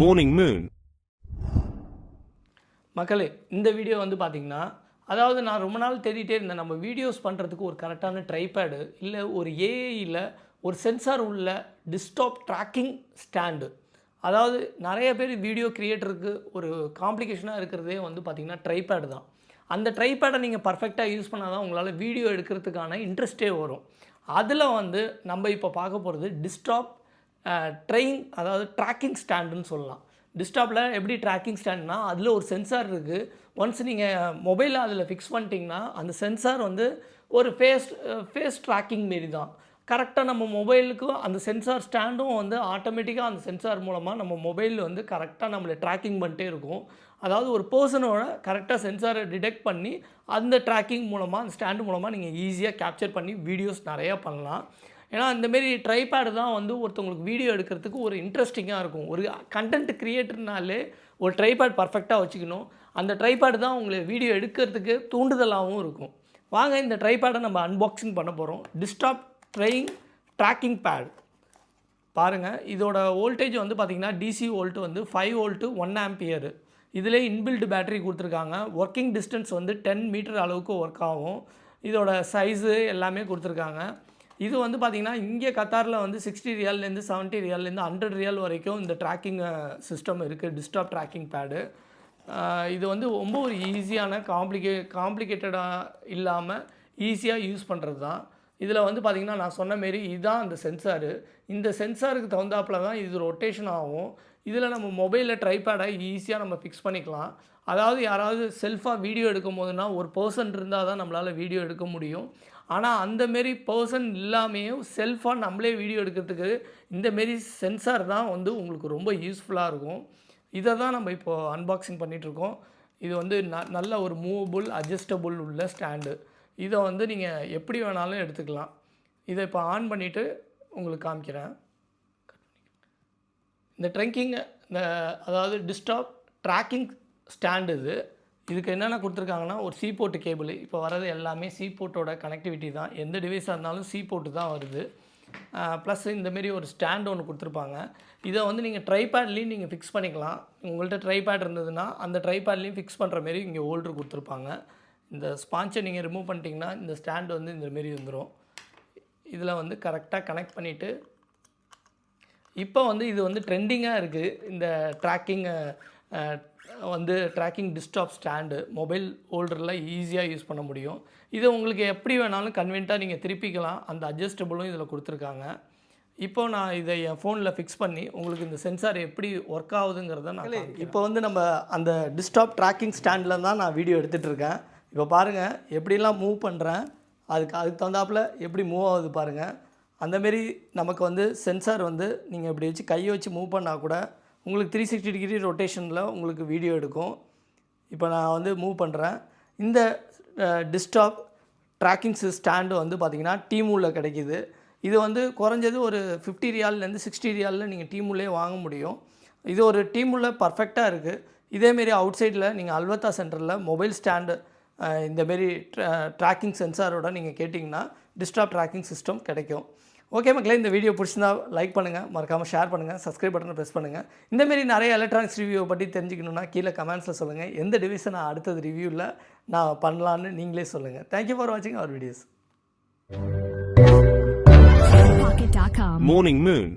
Morning Moon. மக்களே, இந்த video வந்து பார்த்தீங்கன்னா, அதாவது நான் ரொம்ப நாள் தேடிட்டே இருந்தேன். நம்ம வீடியோஸ் பண்ணுறதுக்கு ஒரு கரெக்டான ட்ரைபேடு, இல்லை ஒரு ஏஐயில் ஒரு சென்சார் உள்ள டிஸ்க்டாப் ட்ராக்கிங் ஸ்டாண்டு. அதாவது நிறைய பேர் வீடியோ கிரியேட்டருக்கு ஒரு காம்ப்ளிகேஷனாக இருக்கிறதே வந்து பார்த்திங்கன்னா ட்ரைபேடு தான். அந்த ட்ரைபேடை நீங்கள் பர்ஃபெக்டாக யூஸ் பண்ணால் தான் உங்களால் வீடியோ எடுக்கிறதுக்கான இன்ட்ரெஸ்ட்டே வரும். அதில் வந்து நம்ம இப்போ பார்க்க போகிறது டிஸ்க்டாப் அதாவது ட்ராக்கிங் ஸ்டாண்டுன்னு சொல்லலாம். டிஸ்க்டாப்பில் எப்படி ட்ராக்கிங் ஸ்டாண்ட்னா, அதில் ஒரு சென்சார் இருக்குது. ஒன்ஸ் நீங்கள் மொபைலில் அதில் ஃபிக்ஸ் பண்ணிட்டீங்கன்னா, அந்த சென்சார் வந்து ஒரு ஃபேஸ் ட்ராக்கிங் மாரி தான். கரெக்டாக நம்ம மொபைலுக்கும் அந்த சென்சார் ஸ்டாண்டும் வந்து ஆட்டோமேட்டிக்காக அந்த சென்சார் மூலமாக நம்ம மொபைல் வந்து கரெக்டாக நம்மளை ட்ராக்கிங் பண்ணிட்டே இருக்கும். அதாவது ஒரு பர்சனோட கரெக்டாக சென்சாரை டிடெக்ட் பண்ணி அந்த ட்ராக்கிங் மூலமாக அந்த ஸ்டாண்டு மூலமாக நீங்கள் ஈஸியாக கேப்சர் பண்ணி வீடியோஸ் நிறையா பண்ணலாம். ஏன்னா இந்தமாரி ட்ரைபேடு தான் வந்து ஒருத்தவங்களுக்கு வீடியோ எடுக்கிறதுக்கு ஒரு இன்ட்ரெஸ்டிங்காக இருக்கும். ஒரு கண்டென்ட் க்ரியேட்டர்னாலே ஒரு ட்ரைபேட் பர்ஃபெக்டாக வச்சுக்கணும். அந்த ட்ரைபேடு தான் உங்களை வீடியோ எடுக்கிறதுக்கு தூண்டுதலாகவும் இருக்கும். வாங்க இந்த ட்ரைபேடை நம்ம அன்பாக்சிங் பண்ண போகிறோம். டிஸ்க்டாப் ட்ராக்கிங் பேட் பாருங்கள். இதோட வோல்டேஜ் வந்து பார்த்திங்கன்னா டிசி வோல்ட் வந்து 5 வோல்ட்டு 1 ஆம்பியர். இதிலே இன்பில்டு பேட்டரி கொடுத்துருக்காங்க. ஒர்க்கிங் டிஸ்டன்ஸ் வந்து 10 மீட்டர் அளவுக்கு ஒர்க் ஆகும். இதோட சைஸு எல்லாமே கொடுத்துருக்காங்க. இது வந்து பார்த்திங்கன்னா இங்கே கத்தாரில் வந்து 60 ரியால்லேருந்து 70 ரியால்லேருந்து 100 ரியால் வரைக்கும் இந்த ட்ராக்கிங் சிஸ்டம் இருக்குது. டிஸ்க்டாப் ட்ராக்கிங் பேடு இது வந்து ரொம்ப ஒரு ஈஸியான காம்ப்ளிகேட்டடாக இல்லாமல் ஈஸியாக யூஸ் பண்ணுறது தான். இதில் வந்து பார்த்திங்கன்னா நான் சொன்ன மாரி இதுதான் அந்த சென்சாரு. இந்த சென்சாருக்கு தகுந்தாப்பில் தான் இது ரொட்டேஷன் ஆகும். இதில் நம்ம மொபைலில் ட்ரைபேடை ஈஸியாக நம்ம ஃபிக்ஸ் பண்ணிக்கலாம். அதாவது யாராவது செல்ஃபாக வீடியோ எடுக்கும் போதுனா ஒரு பர்சன் இருந்தால் தான் நம்மளால் வீடியோ எடுக்க முடியும். ஆனால் அந்தமாரி பர்சன் இல்லாமையும் செல்ஃபாக நம்மளே வீடியோ எடுக்கிறதுக்கு இந்தமாரி சென்சார் தான் வந்து உங்களுக்கு ரொம்ப யூஸ்ஃபுல்லாக இருக்கும். இதை தான் நம்ம இப்போது அன்பாக்சிங் பண்ணிகிட்ருக்கோம். இது வந்து நல்ல ஒரு மூவபுள் அட்ஜஸ்டபுள் உள்ள ஸ்டாண்டு. இதை வந்து நீங்கள் எப்படி வேணாலும் எடுத்துக்கலாம். இதை இப்போ ஆன் பண்ணிவிட்டு உங்களுக்கு காமிக்கிறேன். இந்த அதாவது டிஸ்க்டாப் ட்ராக்கிங் ஸ்டாண்டு இதுக்கு என்னென்ன கொடுத்துருக்காங்கன்னா, ஒரு சி போர்ட்டு கேபிள். இப்போ வர்றது எல்லாமே சி போர்ட்டோட கனெக்டிவிட்டி தான். எந்த டிவைஸாக இருந்தாலும் சி போர்ட்டு தான் வருது. ப்ளஸ் இந்தமாரி ஒரு ஸ்டாண்ட் ஒன்று கொடுத்துருப்பாங்க. இதை வந்து நீங்கள் ட்ரைபேட்லேயும் நீங்கள் ஃபிக்ஸ் பண்ணிக்கலாம். உங்கள்கிட்ட ட்ரைபேட் இருந்ததுன்னா அந்த ட்ரைபேட்லேயும் ஃபிக்ஸ் பண்ணுற மாரி இங்கே ஹோல்டர் கொடுத்துருப்பாங்க. இந்த ஸ்பான்ச்சை நீங்கள் ரிமூவ் பண்ணிட்டீங்கன்னா இந்த ஸ்டாண்டு வந்து இந்தமாரி வந்துடும். இதில் வந்து கரெக்டாக கனெக்ட் பண்ணிவிட்டு இப்போ வந்து இது வந்து ட்ரெண்டிங்காக இருக்குது. இந்த ட்ராக்கிங் டிஸ்க்டாப் ஸ்டாண்டு மொபைல் ஹோல்டரில் ஈஸியாக யூஸ் பண்ண முடியும். இதை உங்களுக்கு எப்படி வேணாலும் கன்வீனியண்ட்டாக நீங்கள் திருப்பிக்கலாம். அந்த அட்ஜஸ்டபுளும் இதில் கொடுத்துருக்காங்க. இப்போ நான் இதை என் ஃபோனில் ஃபிக்ஸ் பண்ணி உங்களுக்கு இந்த சென்சார் எப்படி ஒர்க் ஆகுதுங்கிறத நான் இப்போ வந்து நம்ம அந்த டிஸ்க்டாப் ட்ராக்கிங் ஸ்டாண்டில் தான் நான் வீடியோ எடுத்துகிட்ருக்கேன். இப்போ பாருங்கள் எப்படிலாம் மூவ் பண்ணுறேன். அதுக்கு தகுந்தாப்பில் எப்படி மூவ் ஆகுது பாருங்கள். அந்தமாரி நமக்கு வந்து சென்சார் வந்து நீங்கள் இப்படி வச்சு கையை வச்சு மூவ் பண்ணால் கூட உங்களுக்கு 360 டிகிரி ரொட்டேஷனில் உங்களுக்கு வீடியோ எடுக்கும். இப்போ நான் வந்து மூவ் பண்ணுறேன். இந்த டிஸ்க்டாப் ட்ராக்கிங் ஸ்டாண்டு வந்து பார்த்திங்கன்னா டீமூலில் கிடைக்கிது. இது வந்து குறைஞ்சது ஒரு 50 ரியால்லேருந்து 60 ரியாலில் நீங்கள் டீமூலே வாங்க முடியும். இது ஒரு டீமூலில் பர்ஃபெக்டாக இருக்குது. இதேமாரி அவுட் சைடில் நீங்கள் அல்வத்தா சென்டரில் மொபைல் ஸ்டாண்டு இந்தமாரி ட்ராக்கிங் சென்சாரோட நீங்கள் கேட்டிங்கன்னா டிஸ்க்டாப் ட்ராக்கிங் சிஸ்டம் கிடைக்கும். ஓகே மக்களே, இந்த வீடியோ பிடிச்சிருந்தா லைக் பண்ணுங்கள், மறக்காமல் ஷேர் பண்ணுங்கள், சப்ஸ்கிரைப் பட்டனை ப்ரெஸ் பண்ணுங்கள். இந்தமாரி நிறைய எலக்ட்ரானிக்ஸ் ரிவ்யூவை பற்றி தெரிஞ்சுக்கணுன்னா கீழே கமெண்ட்ஸில் சொல்லுங்கள். எந்த டிவைஸை நான் அடுத்தது ரிவ்யூவில் நான் பண்ணலான்னு நீங்களே சொல்லுங்கள். தேங்க்யூ ஃபார் வாட்சிங் அவர் வீடியோஸ். Morning Moon.